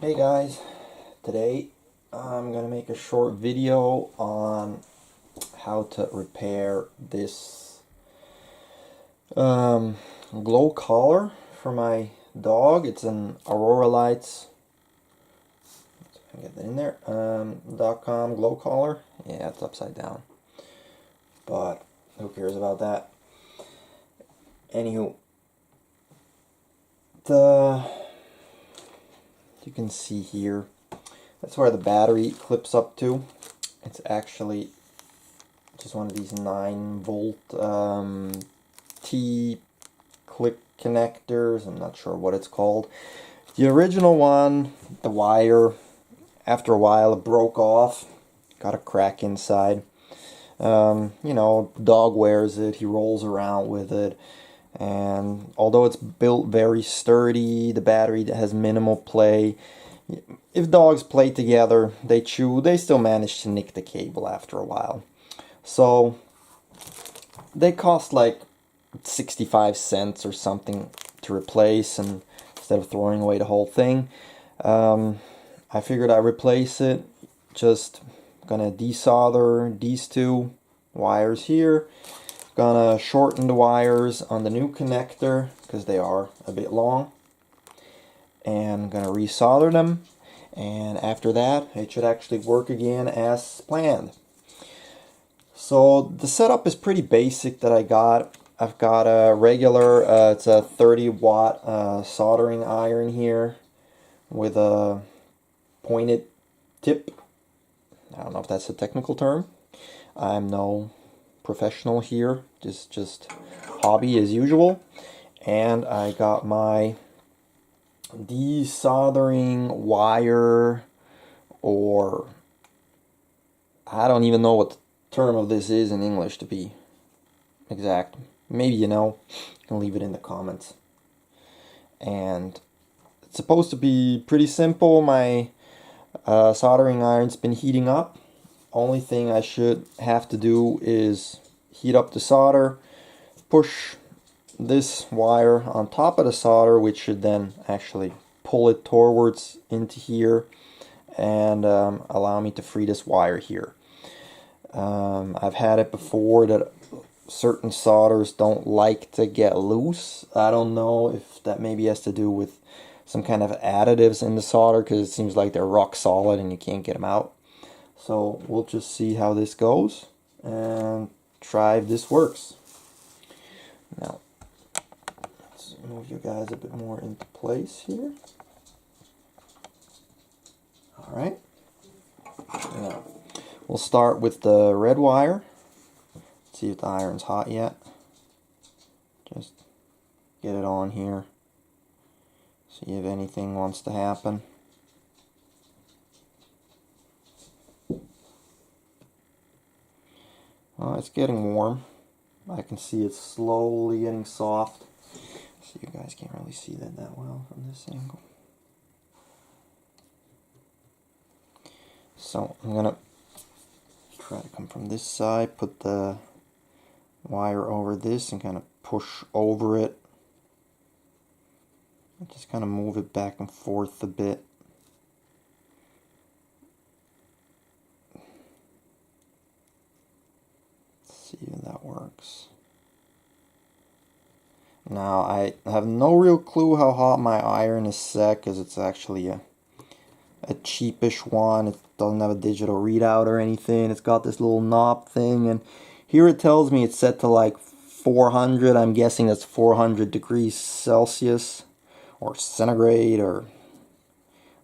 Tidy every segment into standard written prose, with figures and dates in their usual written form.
Hey guys, today I'm gonna make a short video on how to repair this glow collar for my dog. It's an AuroraLite, get that in there, .com glow collar. Yeah, it's upside down, but who cares about that? Anywho, you can see here, that's where the battery clips up to. It's actually just one of these 9-volt T-click connectors. I'm not sure what it's called. The original one, the wire, after a while it broke off, got a crack inside. You know, dog wears it, he rolls around with it, and although it's built very sturdy, the battery has minimal play. If dogs play together, they still manage to nick the cable after a while. So they cost like 65 cents or something to replace, and instead of throwing away the whole thing, I figured I'd replace it. Just gonna desolder these two wires here. Gonna shorten the wires on the new connector because they are a bit long, and gonna resolder them, and after that it should actually work again as planned. So the setup is pretty basic that I got. I've got a regular, it's a 30-watt soldering iron here with a pointed tip. I don't know if that's a technical term. I'm no professional here, just hobby as usual. And I got my desoldering wire, or I don't even know what the term of this is in English to be exact. Maybe you know, you can leave it in the comments. And it's supposed to be pretty simple. My soldering iron's been heating up. Only thing I should have to do is heat up the solder, push this wire on top of the solder, which should then actually pull it towards into here and allow me to free this wire here. I've had it before that certain solders don't like to get loose. I don't know if that maybe has to do with some kind of additives in the solder, because it seems like they're rock solid and you can't get them out. So we'll just see how this goes and try if this works. Now, let's move you guys a bit more into place here. Alright. Now, we'll start with the red wire. See if the iron's hot yet. Just get it on here. See if anything wants to happen. Well, it's getting warm. I can see it's slowly getting soft. So you guys can't really see that well from this angle. So I'm gonna try to come from this side, put the wire over this and kind of push over it. Just kind of move it back and forth a bit. See if that works. Now I have no real clue how hot my iron is set, because it's actually a cheapish one. It doesn't have a digital readout or anything. It's got this little knob thing, and here it tells me it's set to like 400. I'm guessing that's 400 degrees Celsius or centigrade, or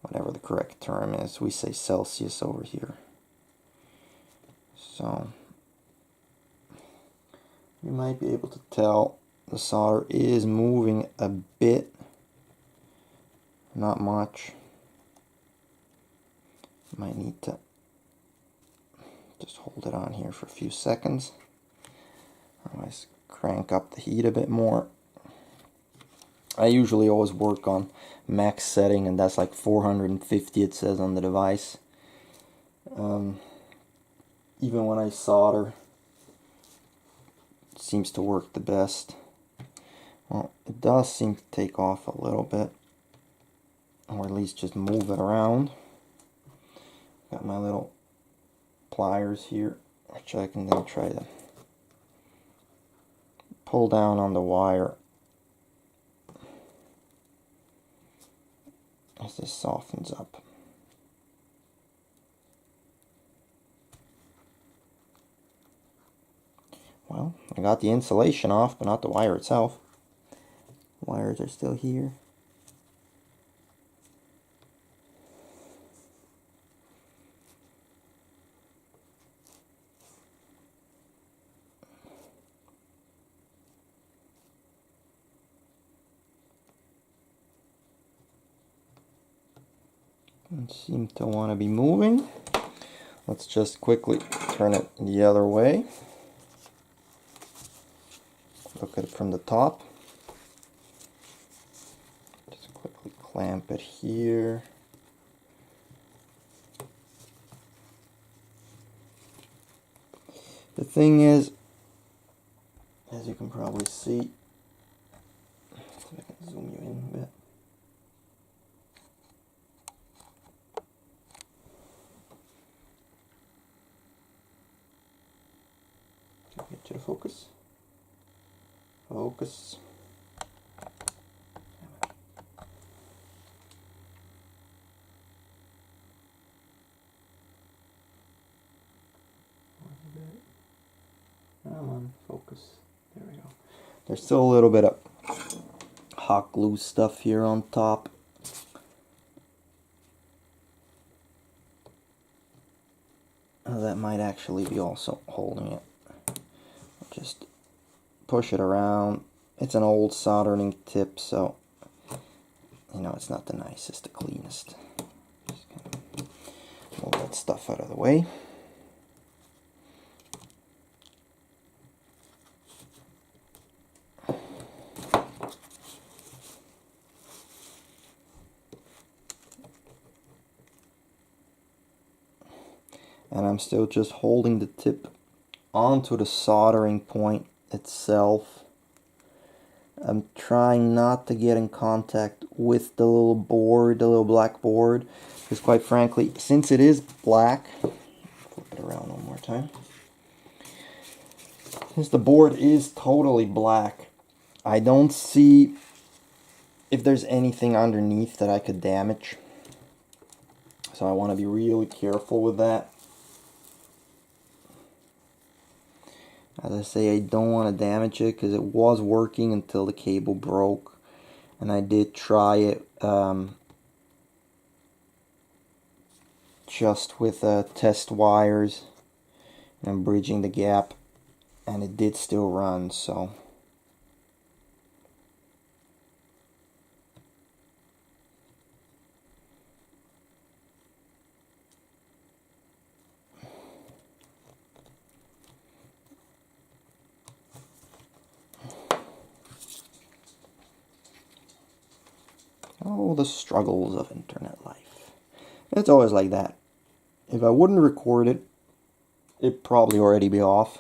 whatever the correct term is. We say Celsius over here. So you might be able to tell the solder is moving a bit, not much. Might need to just hold it on here for a few seconds. Otherwise, crank up the heat a bit more. I usually always work on max setting, and that's like 450 it says on the device. Even when I solder, it seems to work the best. Well, it does seem to take off a little bit. or at least just move it around. Got my little pliers here, which I can then try to pull down on the wire as this softens up. Well, I got the insulation off, but not the wire itself. Wires are still here. Don't seem to want to be moving. Let's just quickly turn it the other way. Look at it from the top. Just quickly clamp it here. The thing is, as you can probably see, if I can zoom you in a bit. Get you to focus. Focus. Come on, focus. There we go. There's still a little bit of hot glue stuff here on top. That might actually be also holding it. Just push it around. It's an old soldering tip, so you know it's not the nicest, the cleanest. Just gonna move that stuff out of the way. And I'm still just holding the tip onto the soldering point itself. I'm trying not to get in contact with the little board, the little black board, because quite frankly, since it is black, flip it around one more time. Since the board is totally black, I don't see if there's anything underneath that I could damage. So I want to be really careful with that. As I say, I don't want to damage it because it was working until the cable broke. And I did try it just with test wires and bridging the gap. And it did still run, so... Oh, the struggles of internet life. It's always like that. If I wouldn't record it, it'd probably already be off.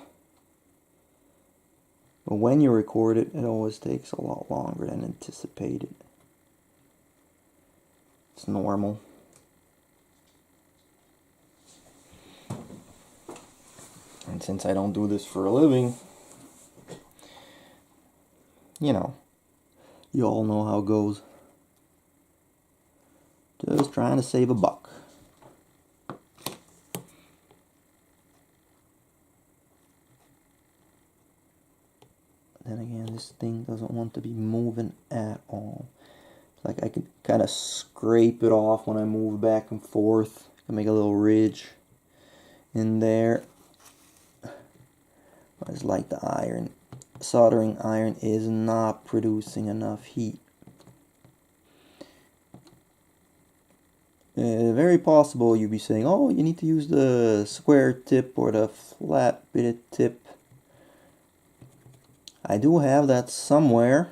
But when you record it, it always takes a lot longer than anticipated. It's normal. And since I don't do this for a living, you know, you all know how it goes. Just trying to save a buck. Then again, this thing doesn't want to be moving at all. It's like I can kind of scrape it off when I move back and forth. I can make a little ridge in there. But it's like the iron, soldering iron is not producing enough heat. Very possible you'd be saying, oh, you need to use the square tip or the flat bitted tip. I do have that somewhere,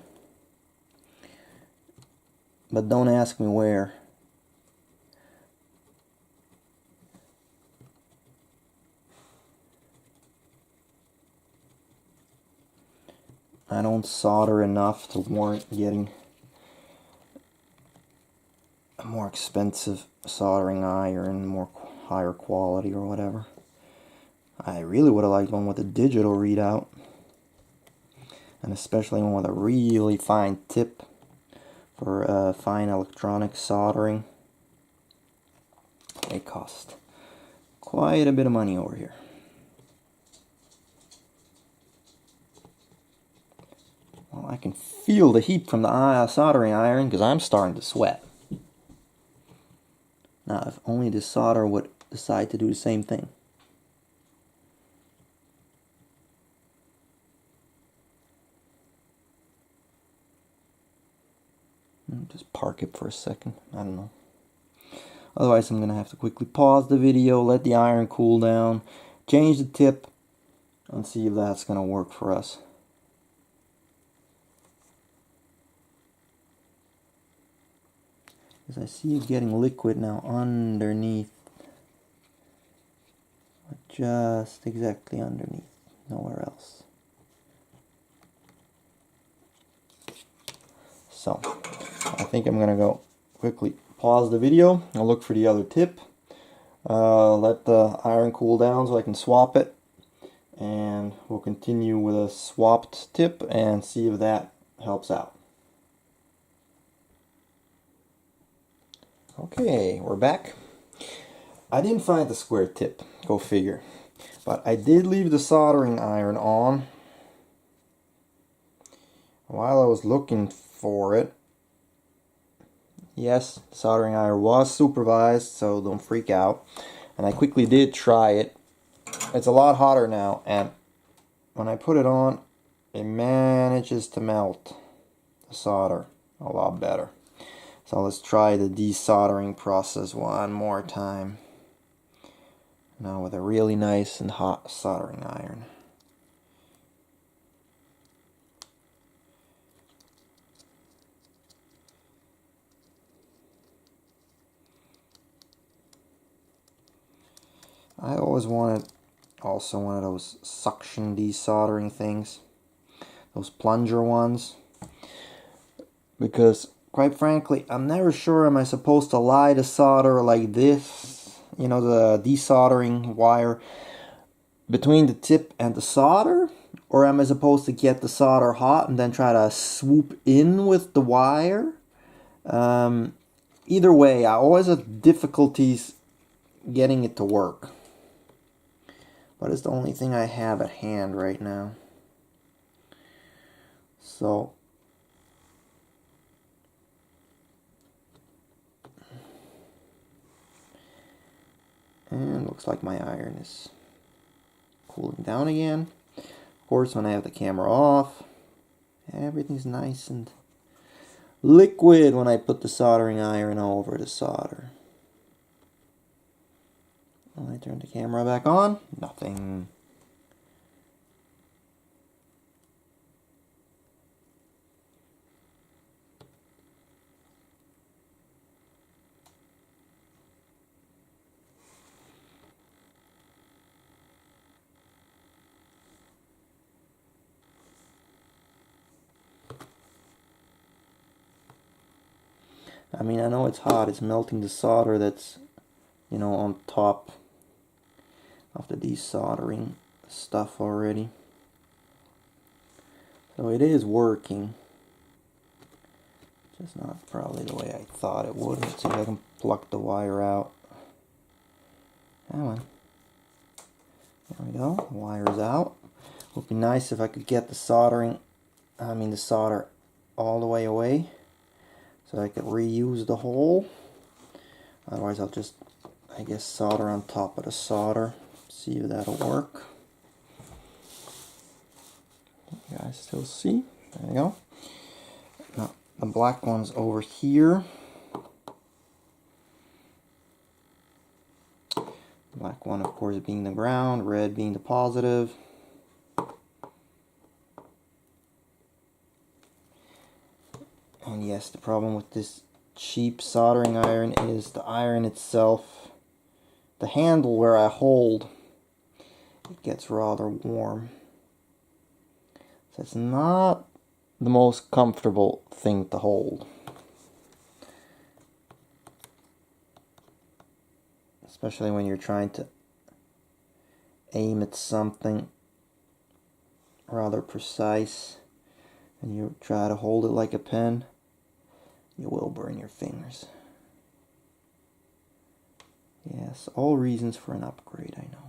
but don't ask me where. I don't solder enough to warrant getting a a more expensive soldering iron, more higher quality or whatever. I really would have liked one with a digital readout, and especially one with a really fine tip for fine electronic soldering. They cost quite a bit of money over here. Well, I can feel the heat from the soldering iron because I'm starting to sweat. Now, if only the solder would decide to do the same thing. Just park it for a second. I don't know. Otherwise, I'm going to have to quickly pause the video, let the iron cool down, change the tip, and see if that's going to work for us. Because I see it getting liquid now underneath. Just exactly underneath. Nowhere else. So, I think I'm going to go quickly pause the video. I'll look for the other tip. Let the iron cool down so I can swap it. And we'll continue with a swapped tip and see if that helps out. Okay, we're back. I didn't find the square tip, go figure. But I did leave the soldering iron on while I was looking for it. Yes, the soldering iron was supervised, so don't freak out. And I quickly did try it. It's a lot hotter now, and when I put it on, it manages to melt the solder a lot better. So let's try the desoldering process one more time. Now with a really nice and hot soldering iron. I always wanted also one of those suction desoldering things, those plunger ones, because quite frankly I'm never sure, am I supposed to lie the solder like this, you know, the desoldering wire between the tip and the solder, or am I supposed to get the solder hot and then try to swoop in with the wire? Either way, I always have difficulties getting it to work. But it's the only thing I have at hand right now. So, and looks like my iron is cooling down again. Of course, when I have the camera off, everything's nice and liquid when I put the soldering iron over the solder. When I turn the camera back on, nothing. I mean, I know it's hot, it's melting the solder that's, you know, on top of the desoldering stuff already. So it is working. Just not probably the way I thought it would. Let's see if I can pluck the wire out. Come on. There we go. The wire's out. Would be nice if I could get the solder all the way away, so I could reuse the hole. Otherwise I'll just, I guess, solder on top of the solder. See if that'll work. You guys still see? There you go. Now the black one's over here. Black one, of course, being the ground, red being the positive. And yes, the problem with this cheap soldering iron is the iron itself, the handle where I hold, it gets rather warm. So it's not the most comfortable thing to hold. especially when you're trying to aim at something rather precise and you try to hold it like a pen, you will burn your fingers. Yes, all reasons for an upgrade, I know.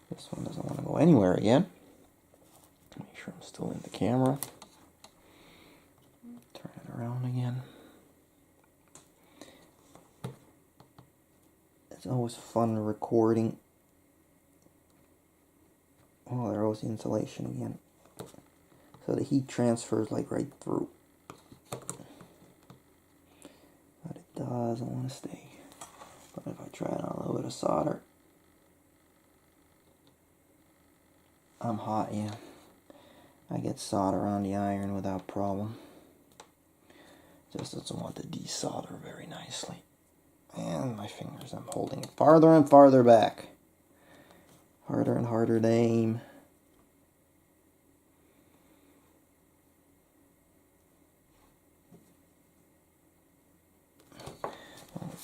This one doesn't want to go anywhere again. Make sure I'm still in the camera. Turn it around again. It's always fun recording. Oh, there goes the insulation again. So the heat transfers like right through. But it doesn't want to stay. But if I try it on a little bit of solder. I'm hot, yeah. I get solder on the iron without problem. Just doesn't want to desolder very nicely. And my fingers, I'm holding it farther and farther back. Harder and harder to aim.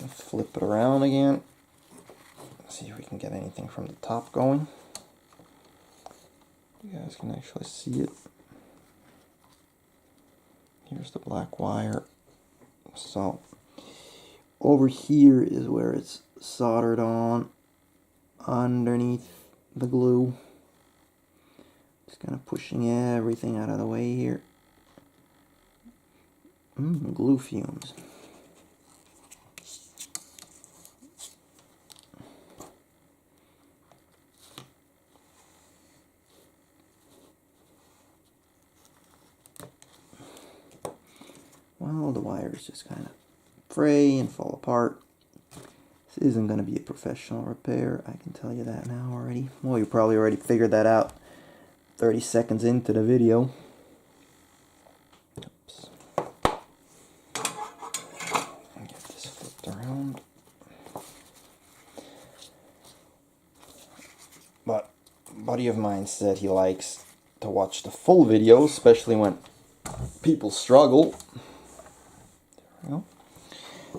Flip it around again. See if we can get anything from the top going. You guys can actually see it. Here's the black wire. So over here is where it's soldered on underneath the glue. Just kind of pushing everything out of the way here. Glue fumes. Well, the wires just kind of fray and fall apart. This isn't going to be a professional repair, I can tell you that now already. Well, you probably already figured that out 30 seconds into the video. Oops. Get this flipped around. But a buddy of mine said he likes to watch the full video, especially when people struggle.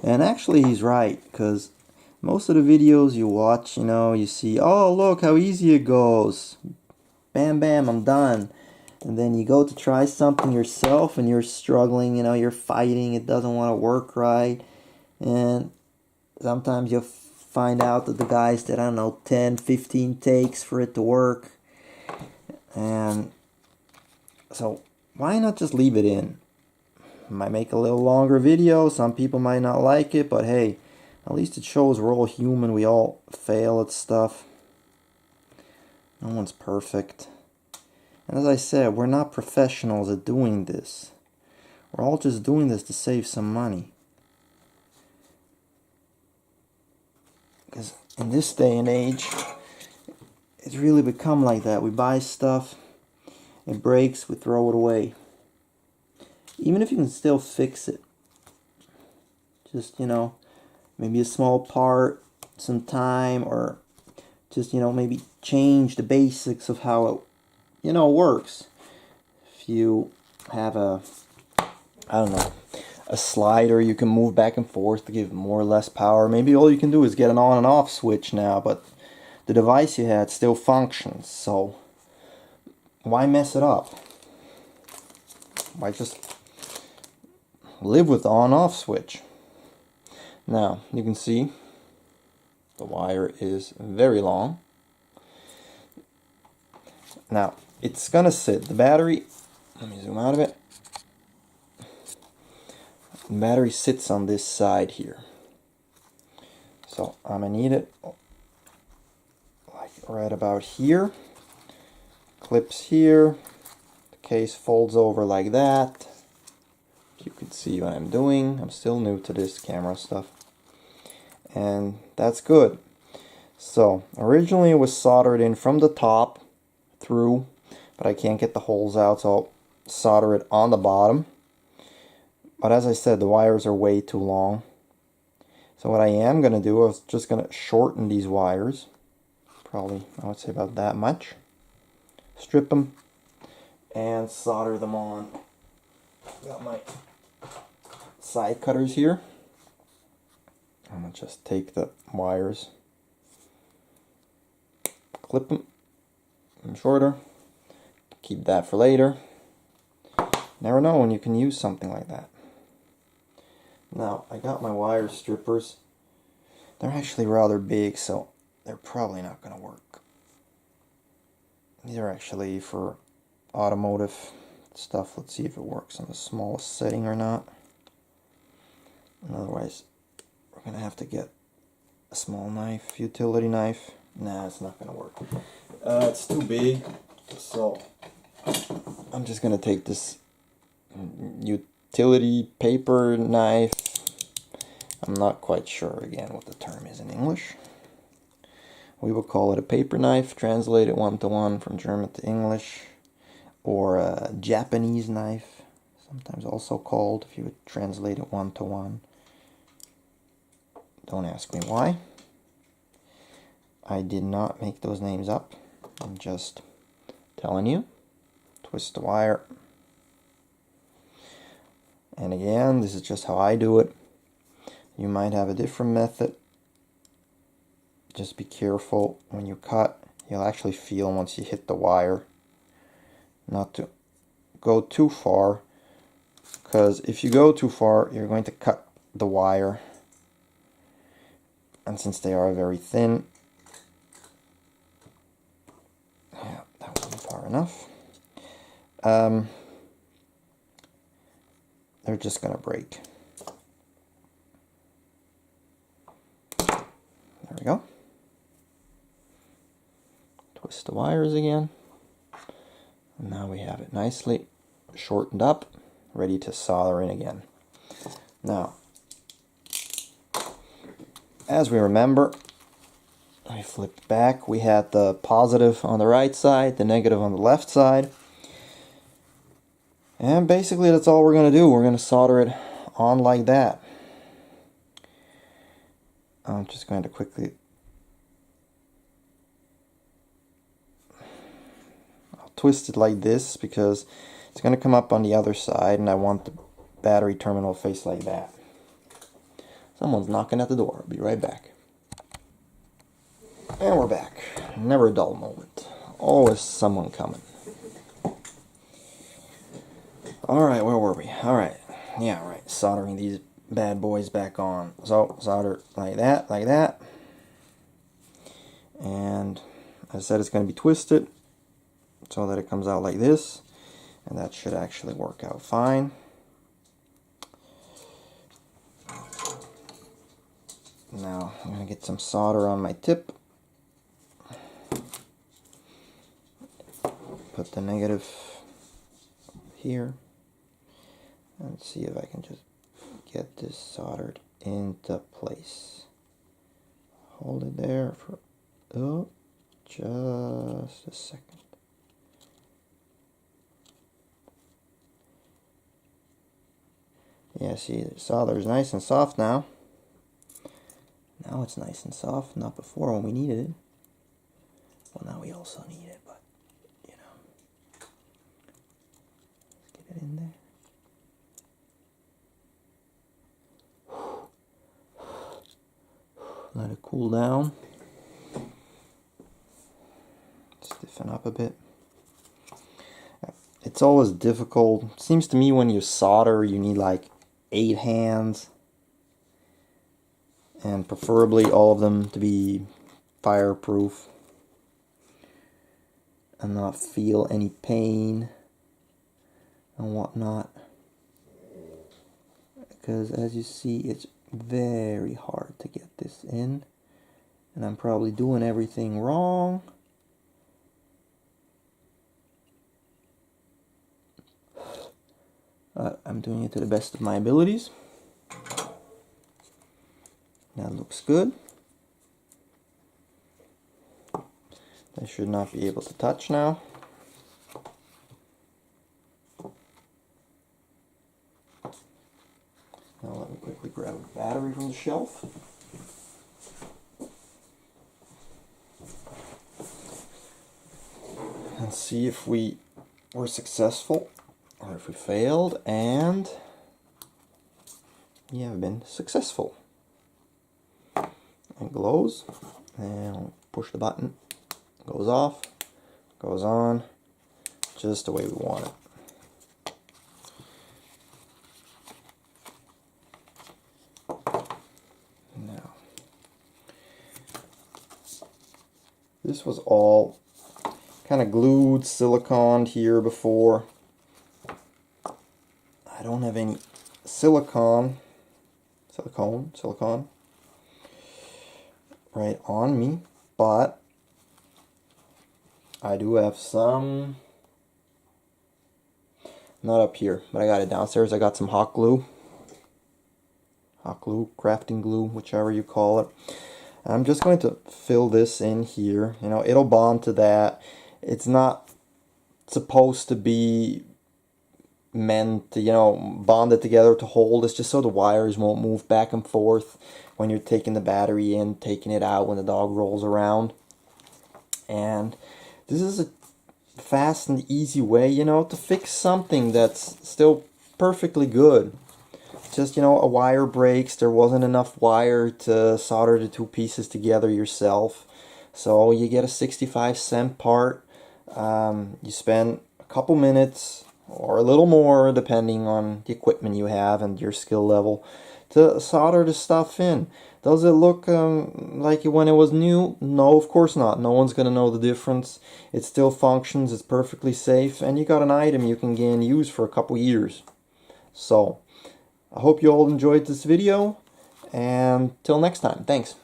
And actually he's right, because most of the videos you watch, you know, you see, oh look how easy it goes, bam bam, I'm done. And then you go to try something yourself and you're struggling, you know, you're fighting, it doesn't want to work right. And sometimes you'll find out that the guys did, I don't know, 10, 15 takes for it to work. And so why not just leave it in? Might make a little longer video, some people might not like it, but hey, at least it shows we're all human, we all fail at stuff. No one's perfect. And as I said, we're not professionals at doing this. We're all just doing this to save some money. Because in this day and age, it's really become like that. We buy stuff, it breaks, we throw it away. Even if you can still fix it. Just, you know, maybe a small part, some time, or just, you know, maybe change the basics of how it, you know, works. If you have a, I don't know, a slider you can move back and forth to give more or less power. Maybe all you can do is get an on and off switch now, but the device you had still functions, so why mess it up? Why just live with the on-off switch? Now, you can see the wire is very long. Now, it's gonna sit, the battery, let me zoom out of it. The battery sits on this side here. So, I'm gonna need it like right about here. Clips here. The case folds over like that. You can see what I'm doing. I'm still new to this camera stuff. And that's good. So, originally it was soldered in from the top through, but I can't get the holes out, so I'll solder it on the bottom. But as I said, the wires are way too long. So what I am going to do is just going to shorten these wires. Probably, I would say about that much. Strip them. and solder them on. Got my side cutters here. I'm going to just take the wires, clip them shorter, keep that for later. Never know when you can use something like that. Now, I got my wire strippers. They're actually rather big, so they're probably not going to work. These are actually for automotive stuff. Let's see if it works on the smallest setting or not. Otherwise, we're going to have to get a small knife, utility knife. Nah, it's not going to work. It's too big, so I'm just going to take this utility paper knife. I'm not quite sure again what the term is in English. We will call it a paper knife, translate it one-to-one from German to English, or a Japanese knife, sometimes also called if you would translate it one-to-one. Don't ask me why. I did not make those names up. I'm just telling you. Twist the wire. And again, this is just how I do it. You might have a different method. Just be careful when you cut. You'll actually feel once you hit the wire not to go too far, because if you go too far, you're going to cut the wire. And since they are very thin, yeah, that wasn't far enough. They're just gonna break. There we go. Twist the wires again. And now we have it nicely shortened up, ready to solder in again. Now, as we remember, I flipped back. We had the positive on the right side, the negative on the left side. And basically that's all we're going to do. We're going to solder it on like that. I'm just going to quickly... I'll twist it like this because it's going to come up on the other side and I want the battery terminal face like that. Someone's knocking at the door. I'll be right back. And we're back. Never a dull moment. Always someone coming. Alright, where were we? Alright. Yeah, right. Soldering these bad boys back on. So, solder like that, like that. And as I said, it's going to be twisted so that it comes out like this. And that should actually work out fine. Now, I'm going to get some solder on my tip. Put the negative here. And see if I can just get this soldered into place. Hold it there for just a second. Yeah, see, the solder is nice and soft now. Now it's nice and soft, not before when we needed it. Well, now we also need it, but, you know. Let's get it in there. Let it cool down. Stiffen up a bit. It's always difficult. Seems to me when you solder, you need like 8 hands. And preferably all of them to be fireproof. And not feel any pain and whatnot. Because as you see, it's very hard to get this in. And I'm probably doing everything wrong. I'm doing it to the best of my abilities. That looks good. I should not be able to touch now. Now let me quickly grab a battery from the shelf. And see if we we're successful, or if we failed, and you have been successful. It glows, and I'll push the button, goes off, goes on, just the way we want it. Now, this was all kind of glued, siliconed here before. I don't have any silicone right on me, but I do have some, not up here, but I got it downstairs. I got some hot glue, crafting glue, whichever you call it. I'm just going to fill this in here. You know, it'll bond to that. It's not supposed to be meant to, you know, bond it together to hold. It's just so the wires won't move back and forth when you're taking the battery in, taking it out when the dog rolls around. And this is a fast and easy way, you know, to fix something that's still perfectly good. Just, you know, a wire breaks, there wasn't enough wire to solder the two pieces together yourself, so you get a 65-cent part. You spend a couple minutes or a little more depending on the equipment you have and your skill level to solder the stuff in. Does it look like when it was new? No, of course not. No one's gonna know the difference. It still functions, it's perfectly safe, and you got an item you can gain use for a couple years. So I hope you all enjoyed this video, and till next time, thanks.